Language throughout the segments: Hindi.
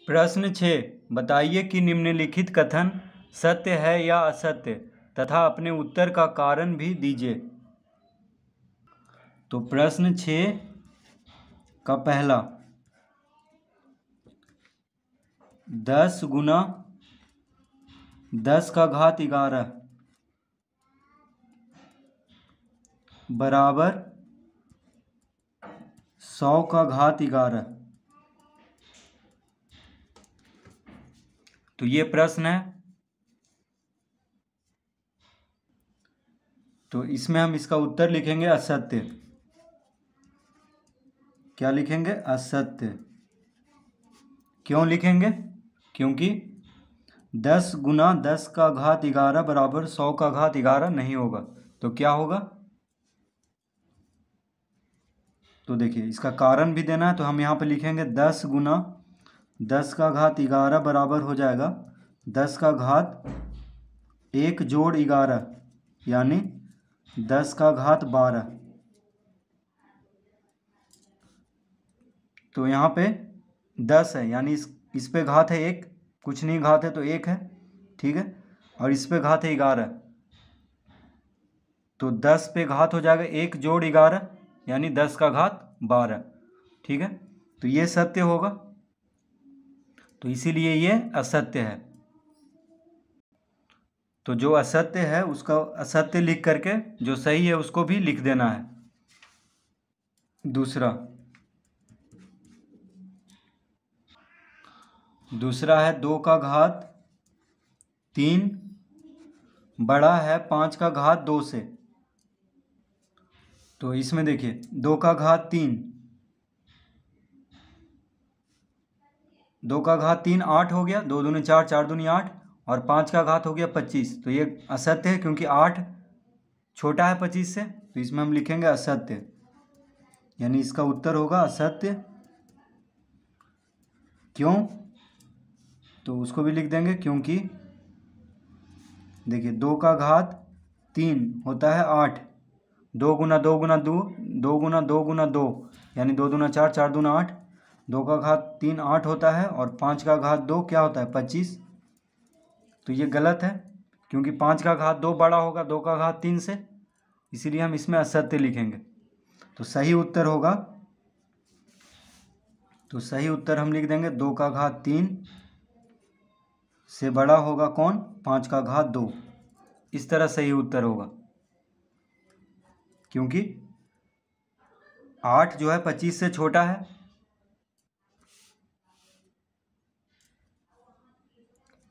प्रश्न 6, बताइए कि निम्नलिखित कथन सत्य है या असत्य तथा अपने उत्तर का कारण भी दीजिए। तो प्रश्न 6 का पहला, 10 गुना 10 का घात 11 बराबर 100 का घात 11। तो ये प्रश्न है। तो इसमें हम इसका उत्तर लिखेंगे असत्य। क्या लिखेंगे? असत्य। क्यों लिखेंगे? क्योंकि 10 गुना 10 का घात 11 बराबर 100 का घात 11 नहीं होगा। तो क्या होगा? तो देखिए, इसका कारण भी देना है, तो हम यहाँ पे लिखेंगे 10 गुना 10 का घात 11 बराबर हो जाएगा 10 का घात 1 जोड़ 11 यानी 10 का घात 12। तो यहाँ पे 10 है यानी इस पे घात है 1, कुछ नहीं घात है तो 1 है, ठीक है। और इस पे घात है 11, तो 10 पे घात हो जाएगा 1 जोड़ 11 यानी 10 का घात 12, ठीक है। तो ये सत्य होगा, तो इसीलिए ये असत्य है। तो जो असत्य है उसका असत्य लिख करके जो सही है उसको भी लिख देना है। दूसरा है 2 का घात 3 बड़ा है 5 का घात 2 से। तो इसमें देखिए 2 का घात 3, 2 का घात 3 8 हो गया, 2 दूनी 4, 4 दूनी 8, और 5 का घात हो गया 25। तो ये असत्य है क्योंकि 8 छोटा है 25 से, तो इसमें हम लिखेंगे असत्य, यानी इसका उत्तर होगा असत्य। क्यों? तो उसको भी लिख देंगे क्योंकि देखिए 2 का घात 3 होता है 8, 2 गुना 2 गुना 2, 2 गुना 2 गुना 2 यानी 2 दूना 4, 4 दूना 8, 2 का घात 3 8 होता है, और 5 का घात 2 क्या होता है? 25। तो ये गलत है क्योंकि 5 का घात 2 बड़ा होगा 2 का घात 3 से, इसीलिए हम इसमें असत्य लिखेंगे। तो सही उत्तर होगा, तो सही उत्तर हम लिख देंगे 2 का घात 3 से बड़ा होगा कौन? 5 का घात 2। इस तरह सही उत्तर होगा, क्योंकि 8 जो है 25 से छोटा है।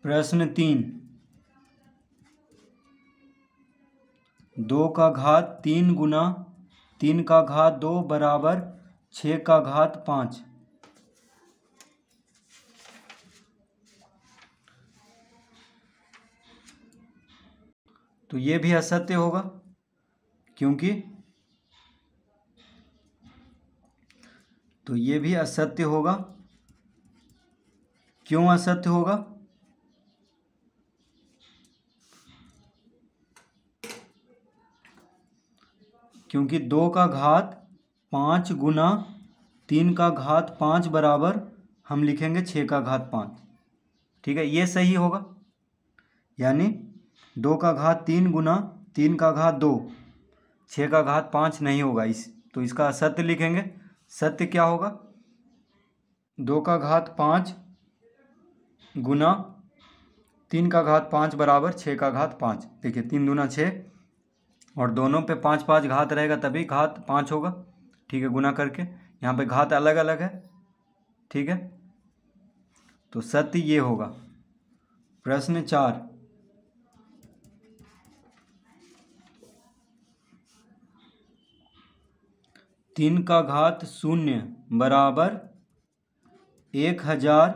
प्रश्न 3, 2 का घात 3 गुना 3 का घात 2 बराबर 6 का घात 5। तो ये भी असत्य होगा, क्योंकि तो ये भी असत्य होगा। क्यों असत्य होगा? क्योंकि 2 का घात 5 गुना 3 का घात 5 बराबर हम लिखेंगे 6 का घात 5, ठीक है। ये सही होगा, यानी 2 का घात 3 गुना 3 का घात 2, 6 का घात 5 नहीं होगा। तो इसका असत्य लिखेंगे। सत्य क्या होगा? 2 का घात 5 गुना 3 का घात 5 बराबर 6 का घात 5। देखिए 3 दूना 6, और दोनों पे 5 5 घात रहेगा तभी घात 5 होगा, ठीक है, गुना करके। यहाँ पे घात अलग अलग है, ठीक है। तो सत्य ये होगा। प्रश्न 4, 3 का घात 0 बराबर 1000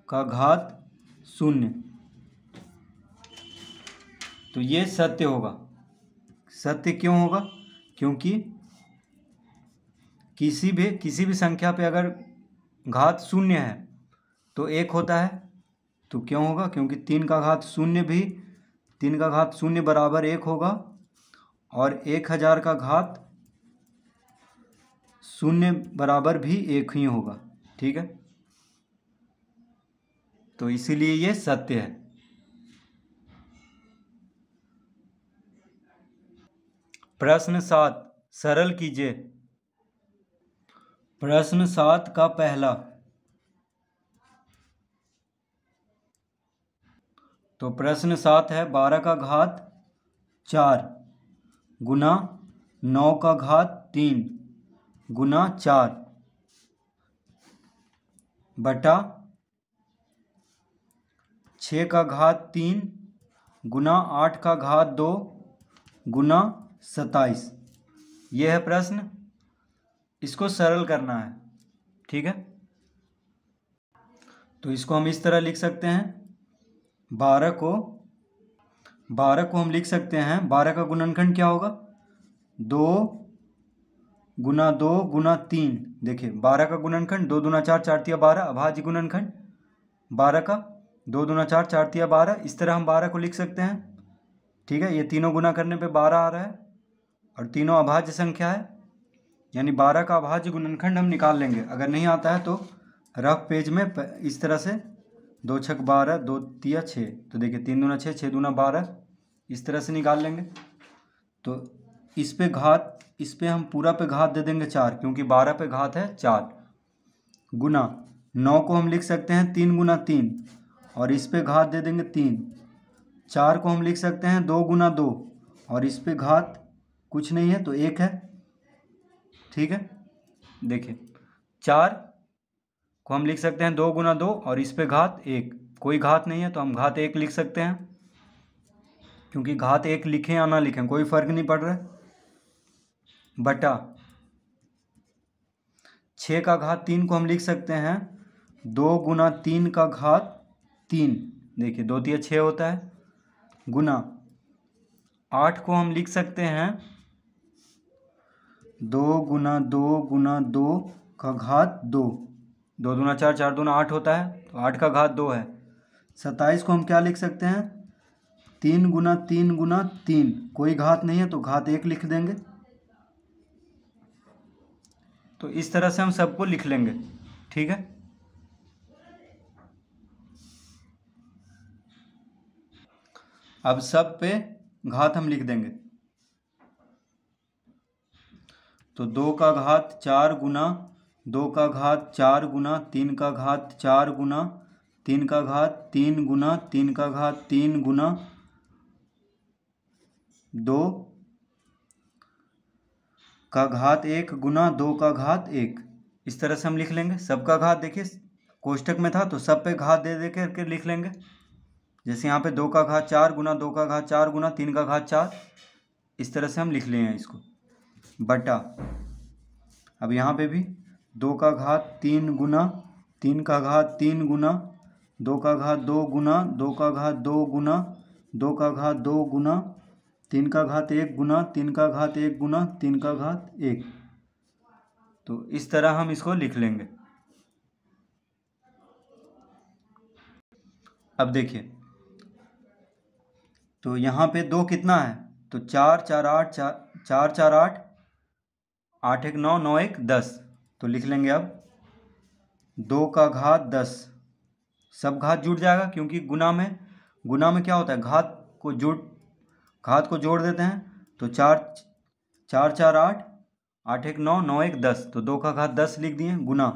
का घात 0। तो ये सत्य होगा। सत्य क्यों होगा? क्योंकि किसी भी संख्या पे अगर घात 0 है तो 1 होता है। तो क्यों होगा? क्योंकि 3 का घात 0 भी 3 का घात 0 बराबर 1 होगा, और 1000 का घात 0 बराबर भी 1 ही होगा, ठीक है। तो इसीलिए ये सत्य है। प्रश्न 7 सरल कीजिए। प्रश्न 7 का पहला, तो प्रश्न 7 है 12 का घात 4 गुना 9 का घात 3 गुना 4 बटा 6 का घात 3 गुना 8 का घात 2 गुना 27। यह है प्रश्न। इसको सरल करना है, ठीक है। तो इसको हम इस तरह लिख सकते हैं, 12 को हम लिख सकते हैं, 12 का गुणनखंड क्या होगा, 2 गुना 2 गुना 3। देखिए 12 का गुणनखंड 2 दूना 4 4 तिया 12, अभाज्य गुणनखंड 12 का 2 दूना 4 4 तिया 12। इस तरह हम 12 को लिख सकते हैं, ठीक है। ये तीनों गुना करने पे 12 आ रहा है और तीनों अभाज्य संख्या है, यानी 12 का अभाज्य गुणनखंड हम निकाल लेंगे। अगर नहीं आता है तो रफ पेज में इस तरह से 2 छक 12 2 तिया 6, तो देखिए 3 दूना 6 6 दूना 12, इस तरह से निकाल लेंगे। तो इस पे घात, इस पे हम पूरा पे घात दे देंगे 4, क्योंकि 12 पे घात है 4, गुना 9 को हम लिख सकते हैं 3 गुना 3 और इस पे घात दे देंगे 3। 4 को हम लिख सकते हैं 2 गुना 2 और इस पे घात कुछ नहीं है तो 1 है, ठीक है। देखिए 4 को हम लिख सकते हैं 2 गुना 2 और इस पे घात 1, कोई घात नहीं है तो हम घात 1 लिख सकते हैं, क्योंकि घात 1 लिखें या ना लिखें कोई फर्क नहीं पड़ रहा है, बटा 6 का घात 3 को हम लिख सकते हैं 2 गुना 3 का घात 3, देखिए 2 तिया 6 होता है, गुना 8 को हम लिख सकते हैं 2 गुना 2 गुना 2 का घात 2, 2 दूना 4 4 दूना 8 होता है, तो 8 का घात 2 है। 27 को हम क्या लिख सकते हैं, 3 गुना 3 गुना 3, कोई घात नहीं है तो घात 1 लिख देंगे। तो इस तरह से हम सबको लिख लेंगे, ठीक है। अब सब पे घात हम लिख देंगे, तो 2 का घात 4 गुना 2 का घात 4 गुना 3 का घात 4 गुना 3 का घात 3 गुना 3 का घात 3 गुना 2 का घात 1 गुना 2 का घात 1। इस तरह से हम लिख लेंगे सबका घात। देखिए कोष्टक में था तो सब पे घात दे दे करके लिख लेंगे, जैसे यहाँ पे 2 का घात 4 गुना 2 का घात 4 गुना 3 का घात 4, इस तरह से हम लिख लिए हैं इसको, बटा अब यहाँ पे भी 2 का घात 3 गुना 3 का घात 3 गुना 2 का घात 2 गुना 2 का घात 2 गुना 2 का घात 2 गुना 3 का घात 1 गुना 3 का घात 1 गुना 3 का घात 1। तो इस तरह हम इसको लिख लेंगे। अब देखिए तो यहाँ पे 2 कितना है, तो 4 4 8 4 4 8 8 1 9 9 1 10, तो लिख लेंगे अब 2 का घात 10, सब घात जुड़ जाएगा क्योंकि गुना में क्या होता है, घात को जोड़ देते हैं, तो 4 4 4 8 8 1 9 9 1 10, तो 2 का घात 10 लिख दिए, गुना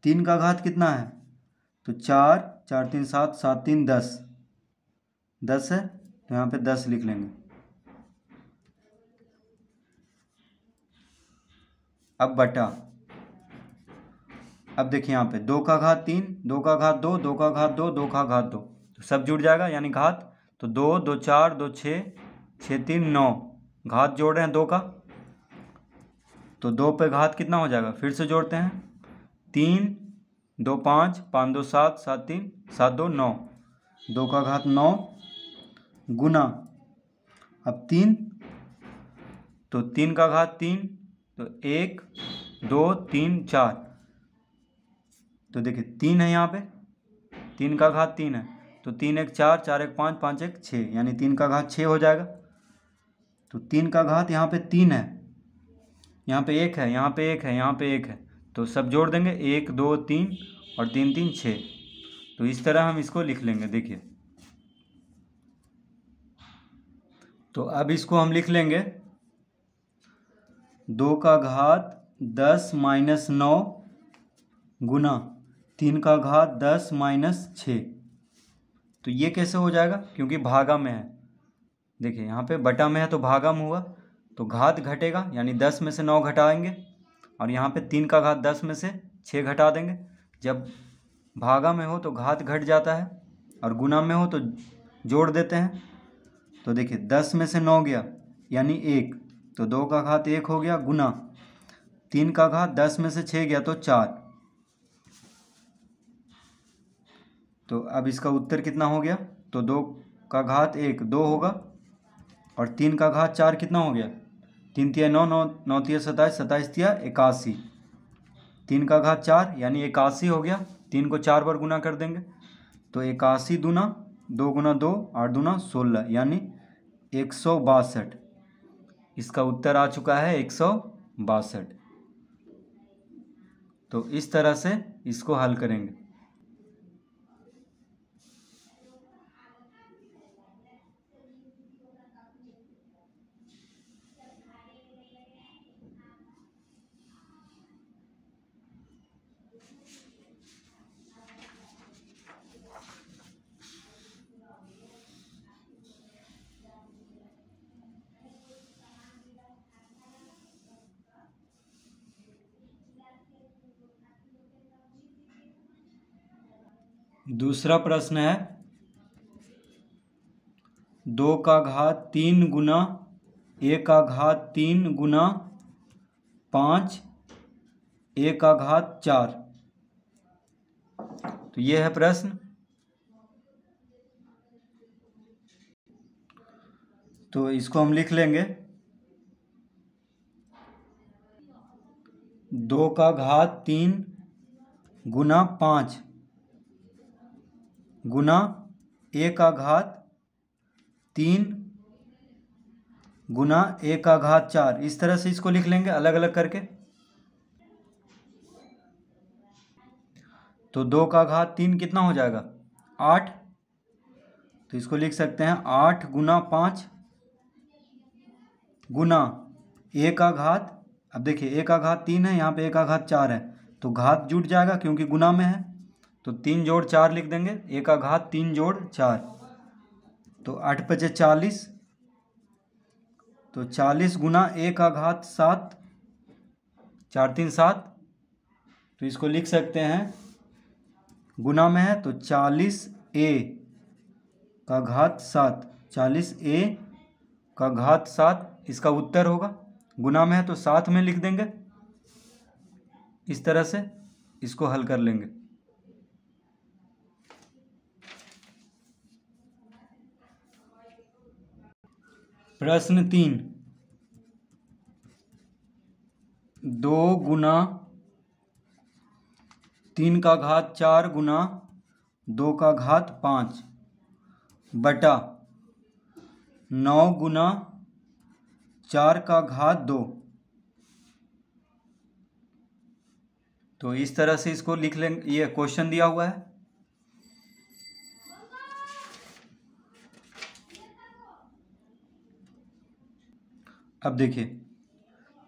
3 का घात कितना है, तो 4 4 3 7 7 3 10 10 है, तो यहाँ पे 10 लिख लेंगे। अब बटा, अब देखिए यहाँ पे 2 का घात 3 2 का घात 2 2 का घात 2 2 का घात 2, तो सब जुड़ जाएगा यानी घात, तो 2 2 4 2 6 6 3 9, घात जोड़ रहे हैं 2 का, तो 2 पे घात कितना हो जाएगा, फिर से जोड़ते हैं, 3 2 5 5 2 7 7 3 7 2 9, 2 का घात 9 गुना अब 3, तो 3 का घात 3, तो 1 2 3 4, तो देखिए 3 है यहाँ पे, 3 का घात 3 है, तो 3 1 4 4 1 5 5 1 6, यानी 3 का घात 6 हो जाएगा। तो 3 का घात यहाँ पे 3 है, यहाँ पे 1 है, यहाँ पे 1 है, यहाँ पे 1 है, तो सब जोड़ देंगे 1 2 3 और 3 3 6, तो इस तरह हम इसको लिख लेंगे। देखिए, तो अब इसको हम लिख लेंगे 2 का घात 10 माइनस 9 गुना 3 का घात 10 माइनस 6। तो ये कैसे हो जाएगा, क्योंकि भागा में है। देखिए यहाँ पे बटा में है तो भागा में हुआ, तो घात घटेगा यानी 10 में से 9 घटाएंगे, और यहाँ पे 3 का घात 10 में से 6 घटा देंगे। जब भागा में हो तो घात घट जाता है, और गुना में हो तो जोड़ देते हैं। तो देखिए 10 में से 9 गया यानी 1, तो 2 का घात 1 हो गया, गुना 3 का घात 10 में से 6 गया तो 4। तो अब इसका उत्तर कितना हो गया, तो 2 का घात 1 2 होगा, और 3 का घात 4 कितना हो गया, 3 तिया 9, 9 9 तिया 27, 27 तिया 81। 3 का घात 4 यानी 81 हो गया। 3 को 4 बार गुना कर देंगे तो 81 दूना 2 गुना 2 8 दूना 16 यानी 162। इसका उत्तर आ चुका है 162। तो इस तरह से इसको हल करेंगे। दूसरा प्रश्न है 2 का घात 3 गुना ए का घात 3 गुना 5 ए का घात 4। तो ये है प्रश्न। तो इसको हम लिख लेंगे 2 का घात 3 गुना 5 गुना ए का घात 3 गुना ए का घात 4। इस तरह से इसको लिख लेंगे अलग अलग करके। तो 2 का घात 3 कितना हो जाएगा, 8। तो इसको लिख सकते हैं 8 गुना 5 गुना ए का घात, अब देखिए ए का घात 3 है, यहाँ पे ए का घात 4 है, तो घात जुट जाएगा क्योंकि गुना में है, तो 3 जोड़ 4 लिख देंगे। ए का घात 3 जोड़ 4, तो 8 पचे 40, तो 40 गुना ए का घात 7, 4 3 7। तो इसको लिख सकते हैं गुना में है तो 40 ए का घात 7, 40 ए का घात 7 इसका उत्तर होगा। गुना में है तो साथ में लिख देंगे। इस तरह से इसको हल कर लेंगे। प्रश्न 3 2 गुना 3 का घात 4 गुना 2 का घात 5 बटा 9 गुना 4 का घात 2। तो इस तरह से इसको लिख लेंगे। ये क्वेश्चन दिया हुआ है। अब देखिए,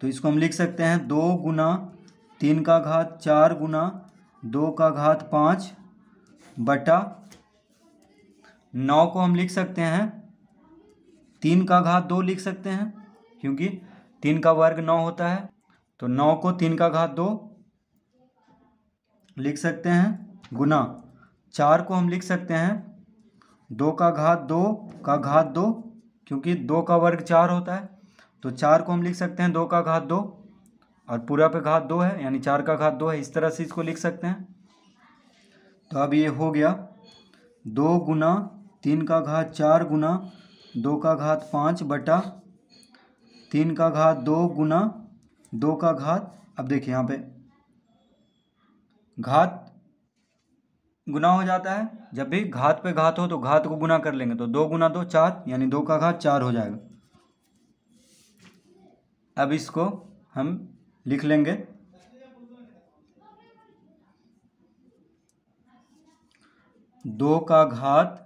तो इसको हम लिख सकते हैं 2 गुना 3 का घात 4 गुना 2 का घात 5 बटा 9 को हम लिख सकते हैं 3 का घात 2 लिख सकते हैं, क्योंकि 3 का वर्ग 9 होता है। तो 9 को 3 का घात 2 लिख सकते हैं, गुना 4 को हम लिख सकते हैं 2 का घात 2 का घात 2, क्योंकि 2 का वर्ग 4 होता है। तो 4 को हम लिख सकते हैं 2 का घात 2, और पूरा पे घात 2 है यानी 4 का घात 2 है। इस तरह से इसको लिख सकते हैं। तो अब ये हो गया 2 गुना 3 का घात 4 गुना 2 का घात 5 बटा 3 का घात 2 गुना 2 का घात, अब देखिए यहाँ पे घात गुना हो जाता है। जब भी घात पे घात हो तो घात को गुना कर लेंगे, तो 2 गुना 2 4 यानी 2 का घात 4 हो जाएगा। अब इसको हम लिख लेंगे 2 का घात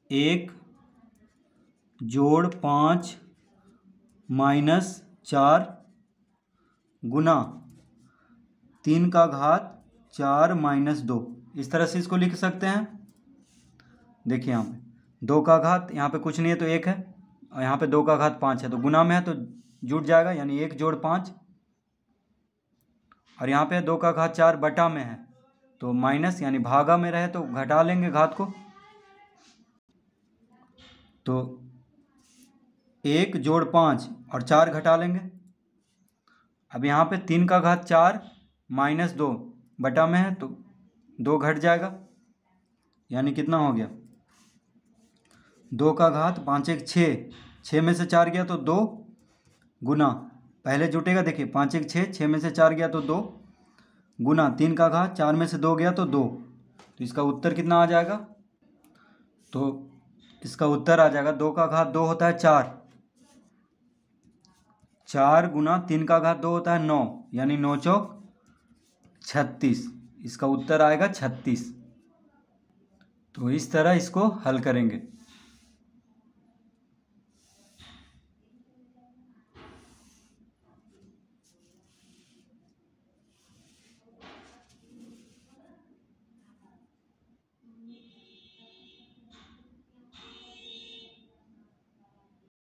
1 जोड़ 5 माइनस 4 गुना 3 का घात 4 माइनस 2। इस तरह से इसको लिख सकते हैं। देखिए यहाँ पे 2 का घात, यहाँ पे कुछ नहीं है तो 1 है, और यहाँ पे 2 का घात 5 है तो गुना में है तो जुट जाएगा, यानी 1 जोड़ 5। और यहाँ पे 2 का घात 4 बटा में है तो माइनस, यानी भागा में रहे तो घटा लेंगे घात को, तो 1 जोड़ 5 और 4 घटा लेंगे। अब यहाँ पे 3 का घात 4 माइनस 2 बटा में है तो 2 घट जाएगा, यानी कितना हो गया 2 का घात 5 1 6, 6 में से 4 गया तो 2 गुना, पहले जुटेगा देखिए 5 1 6, 6 में से 4 गया तो 2 गुना 3 का घात 4 में से 2 गया तो 2। तो इसका उत्तर कितना आ जाएगा, तो इसका उत्तर आ जाएगा 2 का घात 2 होता है 4, 4 गुना 3 का घात 2 होता है 9, यानी 9 चौक 36। इसका उत्तर आएगा 36। तो इस तरह इसको हल करेंगे।